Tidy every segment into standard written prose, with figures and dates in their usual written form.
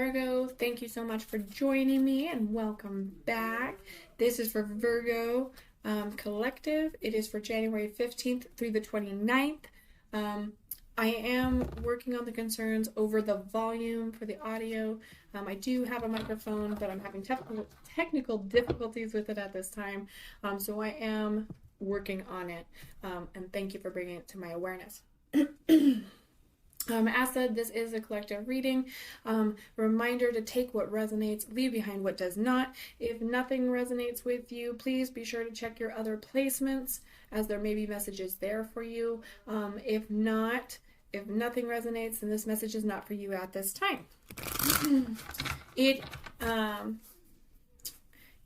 Virgo, thank you so much for joining me and welcome back. This is for Virgo Collective. It is for January 15th through the 29th. I am working on the concerns over the volume for the audio. I do have a microphone, but I'm having technical difficulties with it at this time. So I am working on it. And thank you for bringing it to my awareness. As said, this is a collective reading. Reminder to take what resonates, leave behind what does not. If nothing resonates with you, please be sure to check your other placements, as there may be messages there for you. If nothing resonates, then this message is not for you at this time.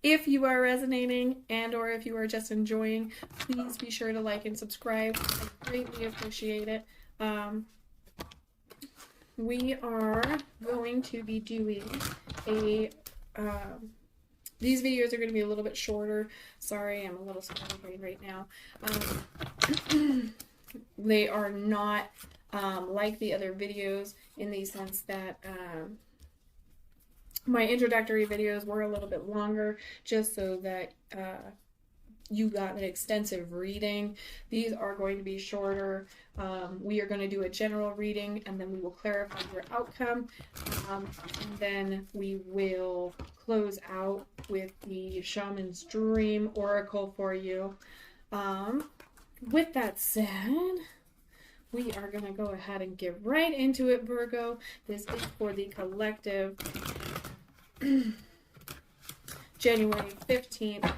If you are resonating and or if you are just enjoying, please be sure to like and subscribe. I greatly appreciate it. We are going to be doing these videos are going to be a little bit shorter. Sorry, I'm a little scatterbrained right now. They are not like the other videos in the sense that my introductory videos were a little bit longer, just so that you got an extensive reading. These are going to be shorter. We are going to do a general reading, and then we will clarify your outcome, and then we will close out with the Shaman's Dream Oracle for you. With that said, we are going to go ahead and get right into it, Virgo. This is for the collective, January 15th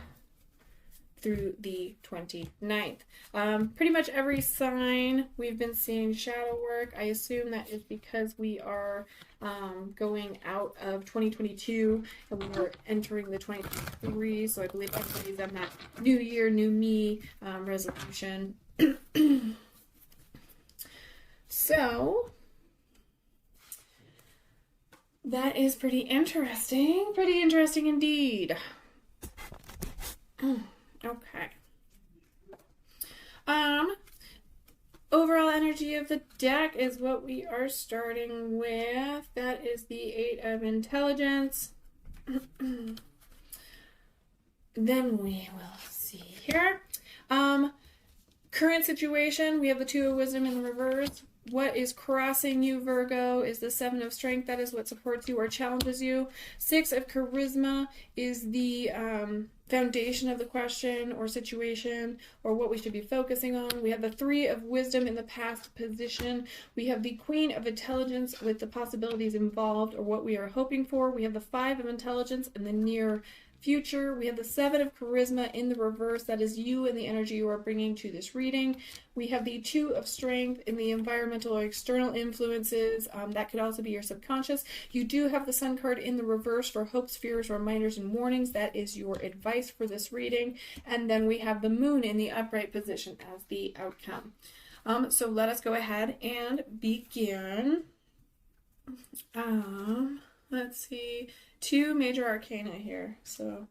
through the 29th. Pretty much every sign we've been seeing shadow work. I assume that is because we are going out of 2022 and we are entering the 2023. So I believe everybody's on that new year, new me resolution. So that is pretty interesting. Pretty interesting indeed. Okay. Overall energy of the deck is what we are starting with. That is the Eight of Intelligence. Then we will see here. Current situation, we have the Two of Wisdom in the reverse. What is crossing you, Virgo, is the Seven of Strength. That is what supports you or challenges you. Six of Charisma is the foundation of the question or situation or what we should be focusing on. We have the Three of Wisdom in the past position. We have the Queen of Intelligence with the possibilities involved or what we are hoping for. We have the Five of Intelligence in the near future. We have the Seven of Charisma in the reverse. That is you and the energy you are bringing to this reading. We have the Two of Strength in the environmental or external influences. That could also be your subconscious. You do have the Sun card in the reverse for hopes, fears, reminders, and warnings. That is your advice for this reading. And then we have the Moon in the upright position as the outcome. So let us go ahead and begin. Let's see. Two major arcana here. So,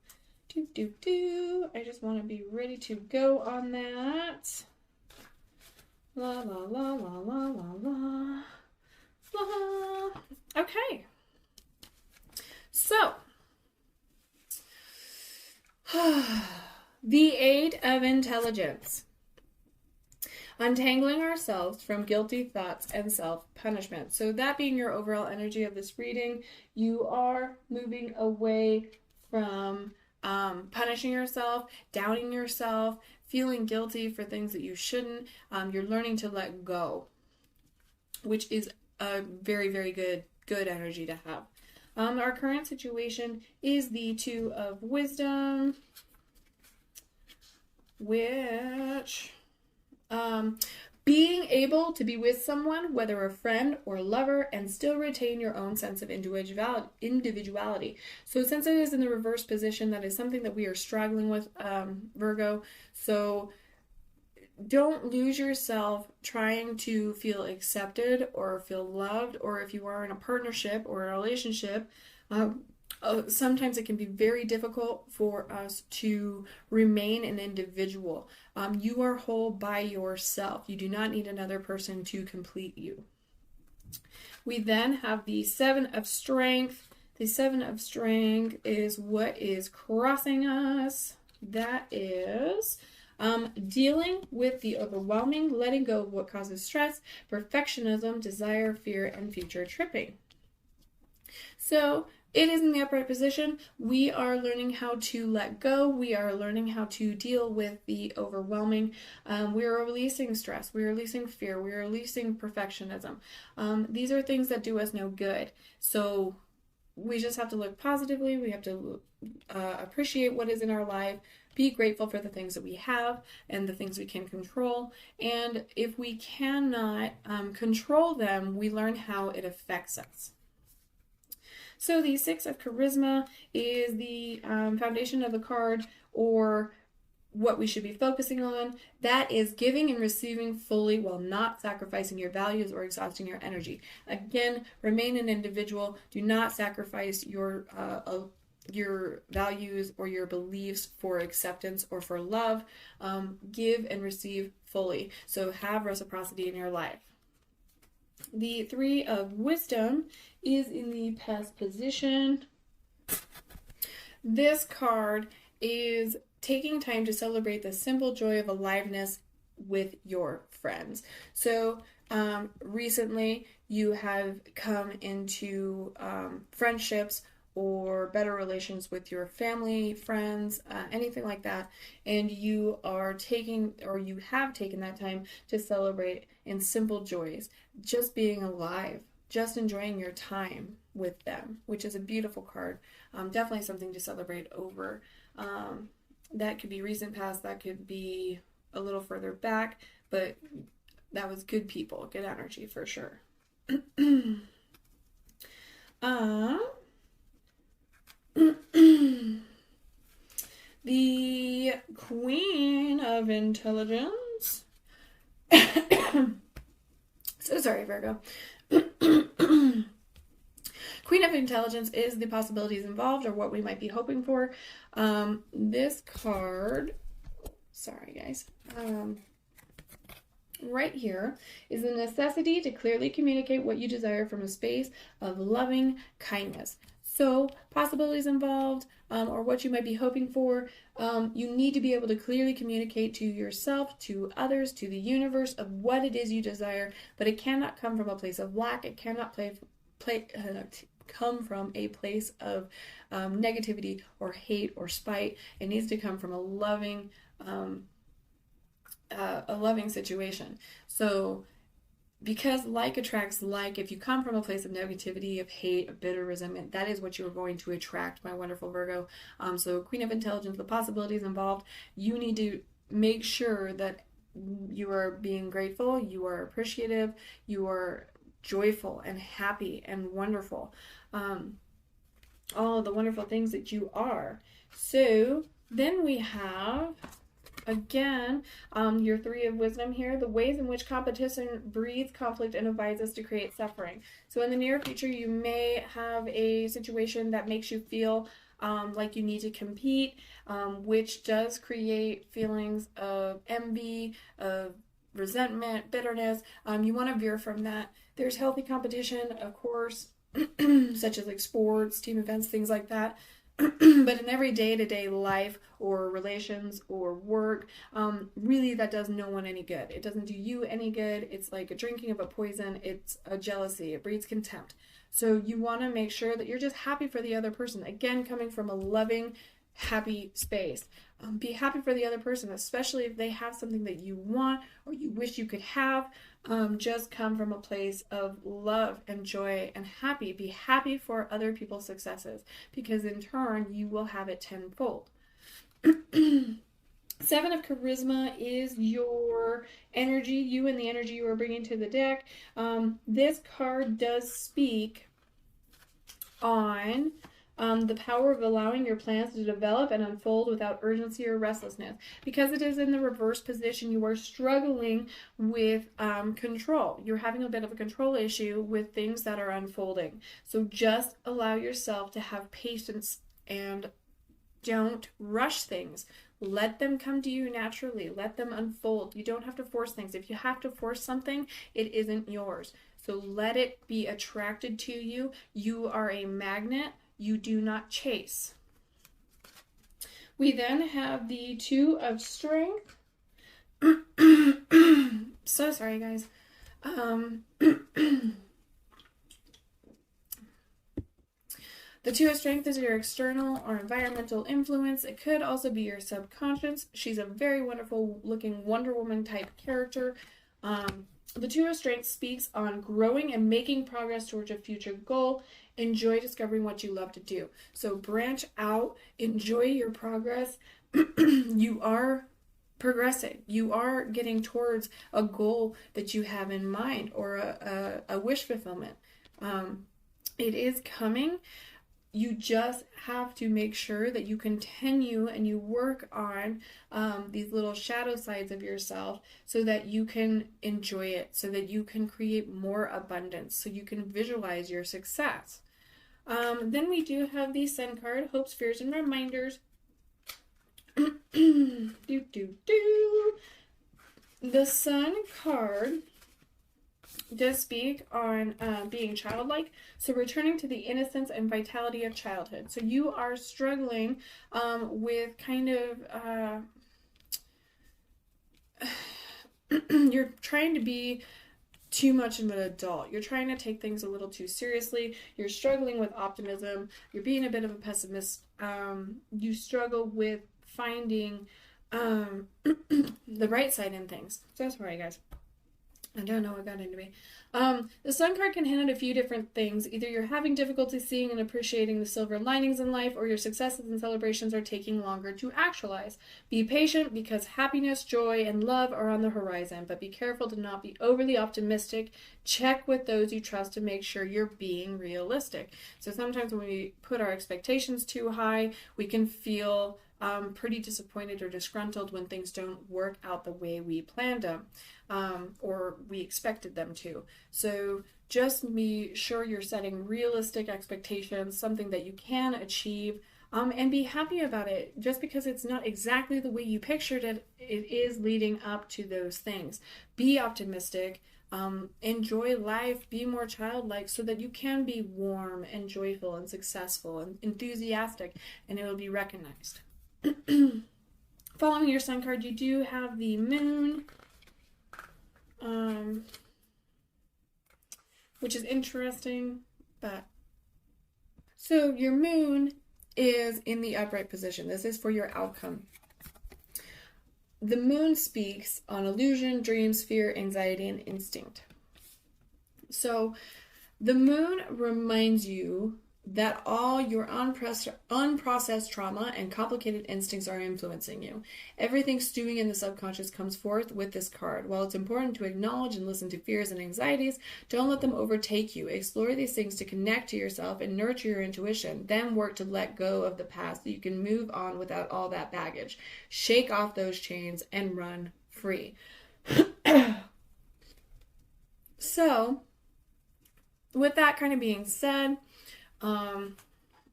I just want to be ready to go on that. La la la la la la la. La. Okay. So, the Eight of Intelligence. Untangling ourselves from guilty thoughts and self-punishment. So that being your overall energy of this reading, you are moving away from punishing yourself, doubting yourself, feeling guilty for things that you shouldn't. You're learning to let go, which is a very, very good energy to have. Our current situation is the Two of Wisdom, which... being able to be with someone, whether a friend or lover, and still retain your own sense of individuality. So since it is in the reverse position, that is something that we are struggling with, Virgo. So don't lose yourself trying to feel accepted or feel loved, or if you are in a partnership or a relationship, sometimes it can be very difficult for us to remain an individual. You are whole by yourself. You do not need another person to complete you. We then have the Seven of Strength. The Seven of Strength is what is crossing us. That is dealing with the overwhelming, letting go of what causes stress, perfectionism, desire, fear, and future tripping. So it is in the upright position. We are learning how to let go. We are learning how to deal with the overwhelming. We are releasing stress. We are releasing fear. We are releasing perfectionism. These are things that do us no good. So we just have to look positively. We have to appreciate what is in our life. Be grateful for the things that we have and the things we can control. And if we cannot control them, we learn how it affects us. So the Six of Charisma is the foundation of the card, or what we should be focusing on. That is giving and receiving fully while not sacrificing your values or exhausting your energy. Again, remain an individual. Do not sacrifice your values or your beliefs for acceptance or for love. Give and receive fully. So have reciprocity in your life. The Three of Wisdom is in the past position. This card is taking time to celebrate the simple joy of aliveness with your friends. So recently you have come into friendships or better relations with your family, friends, anything like that, and you are taking, or you have taken that time to celebrate in simple joys, just being alive, just enjoying your time with them, which is a beautiful card. Definitely something to celebrate over. That could be recent past, that could be a little further back, but that was good people, good energy for sure. The Queen of Intelligence. So sorry, Virgo. Queen of Intelligence is the possibilities involved, or what we might be hoping for. This card, sorry guys, right here is the necessity to clearly communicate what you desire from a space of loving kindness. So possibilities involved, or what you might be hoping for, you need to be able to clearly communicate to yourself, to others, to the universe of what it is you desire, but it cannot come from a place of lack. It cannot come from a place of negativity or hate or spite. It needs to come from a loving situation. So because like attracts like, if you come from a place of negativity, of hate, of bitter resentment, that is what you're going to attract, my wonderful Virgo. So Queen of Intelligence, the possibilities involved, you need to make sure that you are being grateful, you are appreciative, you are joyful and happy and wonderful. All of the wonderful things that you are. So then we have, again, your Three of Wisdom here, the ways in which competition breeds conflict and invites us to create suffering. So in the near future, you may have a situation that makes you feel like you need to compete, which does create feelings of envy, of resentment, bitterness. You want to veer from that. There's healthy competition, of course, such as like sports, team events, things like that. But in every day-to-day life or relations or work, really that does no one any good. It doesn't do you any good. It's like a drinking of a poison. It's a jealousy. It breeds contempt. So you want to make sure that you're just happy for the other person. Again, coming from a loving, happy space. Be happy for the other person, especially if they have something that you want or you wish you could have. Just come from a place of love and joy and happy. Be happy for other people's successes, because in turn you will have it tenfold. Seven of Charisma is your energy, you and the energy you are bringing to the deck. This card does speak on the power of allowing your plans to develop and unfold without urgency or restlessness. Because it is in the reverse position, you are struggling with control. You're having a bit of a control issue with things that are unfolding. So just allow yourself to have patience and don't rush things. Let them come to you naturally. Let them unfold. You don't have to force things. If you have to force something, it isn't yours. So let it be attracted to you. You are a magnet. You do not chase. We then have the Two of Strength. So sorry, guys. The Two of Strength is your external or environmental influence. It could also be your subconscious. She's a very wonderful looking Wonder Woman type character. The Two of Strength speaks on growing and making progress towards a future goal. Enjoy discovering what you love to do. So branch out, enjoy your progress. You are progressing. You are getting towards a goal that you have in mind, or a wish fulfillment. It is coming. You just have to make sure that you continue and you work on these little shadow sides of yourself so that you can enjoy it, so that you can create more abundance, so you can visualize your success. Then we do have the Sun card, Hopes, Fears, and Reminders. The Sun card does speak on being childlike, so returning to the innocence and vitality of childhood. So you are struggling with kind of you're trying to be too much of an adult. You're trying to take things a little too seriously. You're struggling with optimism. You're being a bit of a pessimist. You struggle with finding the right side in things. So sorry, guys. I don't know what got into me. The Sun card can hint at a few different things. Either you're having difficulty seeing and appreciating the silver linings in life, or your successes and celebrations are taking longer to actualize. Be patient, because happiness, joy, and love are on the horizon, but be careful to not be overly optimistic. Check with those you trust to make sure you're being realistic. So sometimes when we put our expectations too high, we can feel pretty disappointed or disgruntled when things don't work out the way we planned them or we expected them to. So just be sure you're setting realistic expectations, something that you can achieve, and be happy about it. Just because it's not exactly the way you pictured it, it is leading up to those things. Be optimistic. Enjoy life, be more childlike, so that you can be warm and joyful and successful and enthusiastic, and it will be recognized. Following your Sun card, you do have the Moon, which is interesting, but so your Moon is in the upright position. This is for your outcome. The Moon speaks on illusion, dreams, fear, anxiety, and instinct. So the Moon reminds you that all your unprocessed trauma and complicated instincts are influencing you. Everything stewing in the subconscious comes forth with this card. While it's important to acknowledge and listen to fears and anxieties, don't let them overtake you. Explore these things to connect to yourself and nurture your intuition. Then work to let go of the past so you can move on without all that baggage. Shake off those chains and run free. So, with that kind of being said, I'm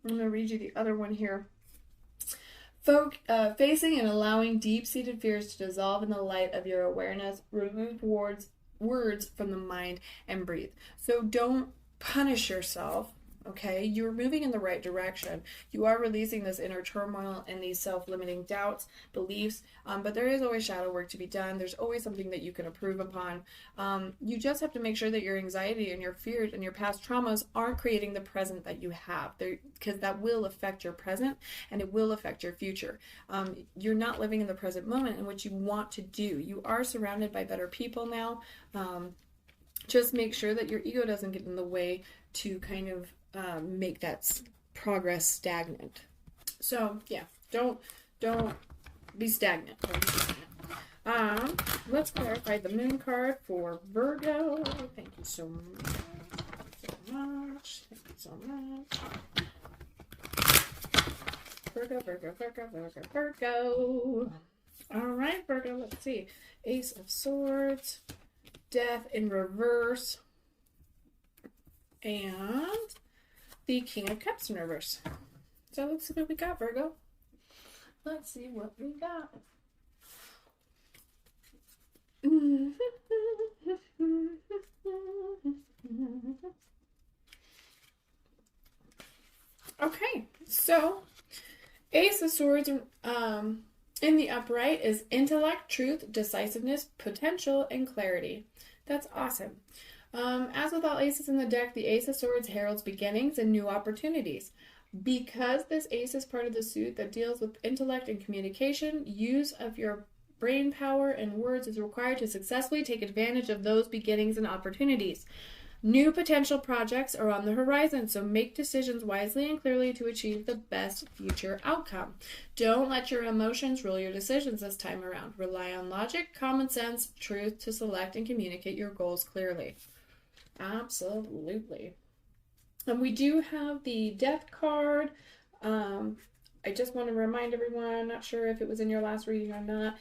going to read you the other one here. Facing and allowing deep-seated fears to dissolve in the light of your awareness. Remove words from the mind and breathe. So don't punish yourself, okay? You're moving in the right direction. You are releasing this inner turmoil and these self-limiting doubts, beliefs, but there is always shadow work to be done. There's always something that you can improve upon. You just have to make sure that your anxiety and your fears and your past traumas aren't creating the present that you have, because that will affect your present and it will affect your future. You're not living in the present moment in what you want to do. You are surrounded by better people now. Just make sure that your ego doesn't get in the way to kind of make that progress stagnant. So yeah, don't be stagnant. Let's clarify the Moon card for Virgo. Thank you so much. Thank you so much. Virgo. All right, Virgo. Let's see. Ace of Swords, Death in reverse, and the King of Cups in reverse. So let's see what we got, Virgo. Let's see what we got. Okay, so Ace of Swords in the upright is intellect, truth, decisiveness, potential, and clarity. That's awesome. As with all aces in the deck, the Ace of Swords heralds beginnings and new opportunities. Because this ace is part of the suit that deals with intellect and communication, use of your brain power and words is required to successfully take advantage of those beginnings and opportunities. New potential projects are on the horizon, so make decisions wisely and clearly to achieve the best future outcome. Don't let your emotions rule your decisions this time around. Rely on logic, common sense, truth to select and communicate your goals clearly. Absolutely. And we do have the death card. I just want to remind everyone, not sure if it was in your last reading or not,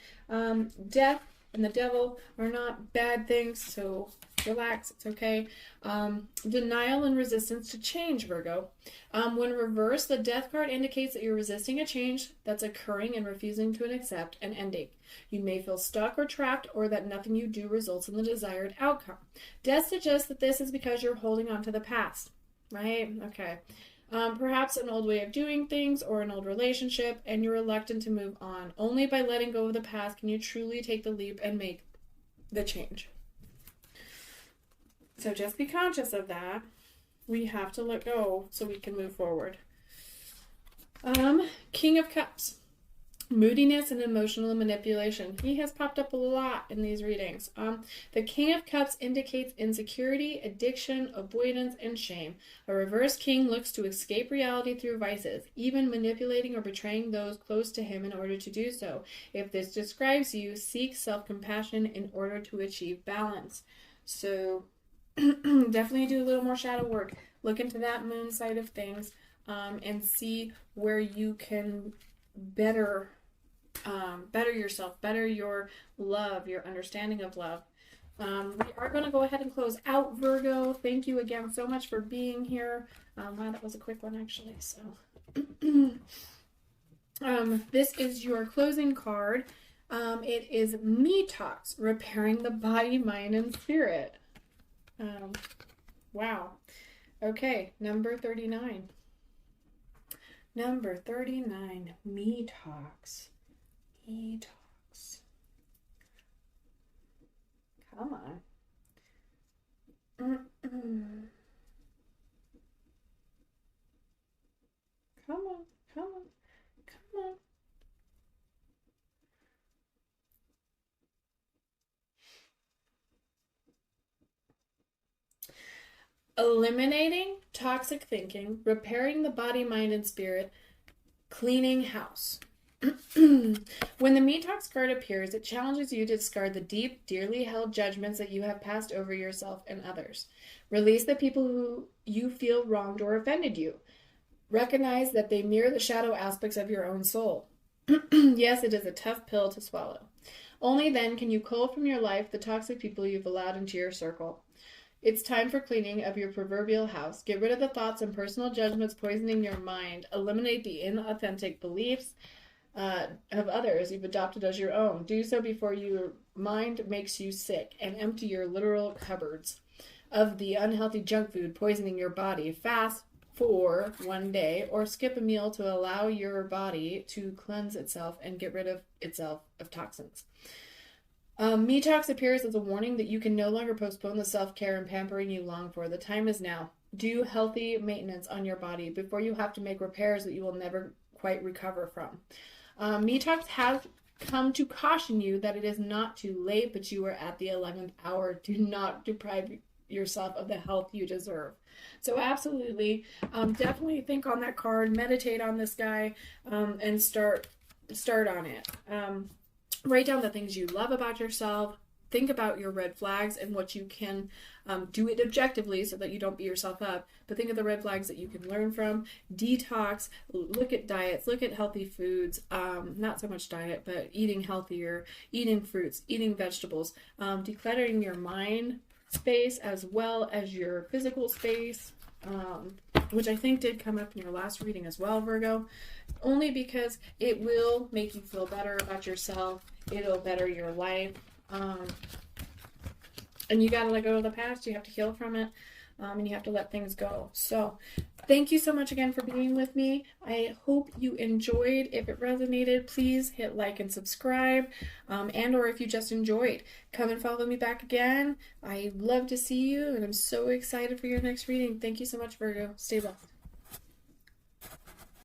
death and the devil are not bad things, so relax, it's okay. Denial and resistance to change, Virgo. When reversed, the death card indicates that you're resisting a change that's occurring and refusing to accept an ending. You may feel stuck or trapped, or that nothing you do results in the desired outcome. Death suggests that this is because you're holding on to the past, right? Okay. Perhaps an old way of doing things or an old relationship, and you're reluctant to move on. Only by letting go of the past can you truly take the leap and make the change. So just be conscious of that. We have to let go so we can move forward. King of Cups. Moodiness and emotional manipulation. He has popped up a lot in these readings. The King of Cups indicates insecurity, addiction, avoidance, and shame. A reverse king looks to escape reality through vices, even manipulating or betraying those close to him in order to do so. If this describes you, seek self-compassion in order to achieve balance. So definitely do a little more shadow work. Look into that moon side of things, and see where you can better yourself, better your love, your understanding of love. We are going to go ahead and close out, Virgo. Thank you again so much for being here. Wow, that was a quick one, actually. So this is your closing card. It is Me Talks, repairing the body, mind, and spirit. Wow. Okay, number 39. Number 39, Me Talks. Me Talks. Come on. Come on, come on, come on. Eliminating toxic thinking, repairing the body, mind, and spirit, cleaning house. When the Me Talks card appears, it challenges you to discard the deep, dearly held judgments that you have passed over yourself and others. Release the people who you feel wronged or offended you. Recognize that they mirror the shadow aspects of your own soul. Yes, it is a tough pill to swallow. Only then can you cull from your life the toxic people you've allowed into your circle. It's time for cleaning of your proverbial house. Get rid of the thoughts and personal judgments poisoning your mind. Eliminate the inauthentic beliefs of others you've adopted as your own. Do so before your mind makes you sick, and empty your literal cupboards of the unhealthy junk food poisoning your body. Fast for one day, or skip a meal to allow your body to cleanse itself and get rid of itself of toxins. Me Talks appears as a warning that you can no longer postpone the self-care and pampering you long for. The time is now. Do healthy maintenance on your body before you have to make repairs that you will never quite recover from. Me Talks has come to caution you that it is not too late, but you are at the 11th hour. Do not deprive yourself of the health you deserve. So absolutely, definitely think on that card, meditate on this guy, and start on it. Write down the things you love about yourself. Think about your red flags and what you can do it objectively so that you don't beat yourself up. But think of the red flags that you can learn from. Detox. Look at diets. Look at healthy foods. Not so much diet, but eating healthier, eating fruits, eating vegetables, decluttering your mind space as well as your physical space, which I think did come up in your last reading as well, Virgo. Only because it will make you feel better about yourself. It'll better your life. And you got to let go of the past. You have to heal from it. and you have to let things go. So thank you so much again for being with me. I hope you enjoyed. If it resonated, please hit like and subscribe, and or if you just enjoyed, come and follow me back again. I love to see you, and I'm so excited for your next reading. Thank you so much, Virgo. Stay blessed.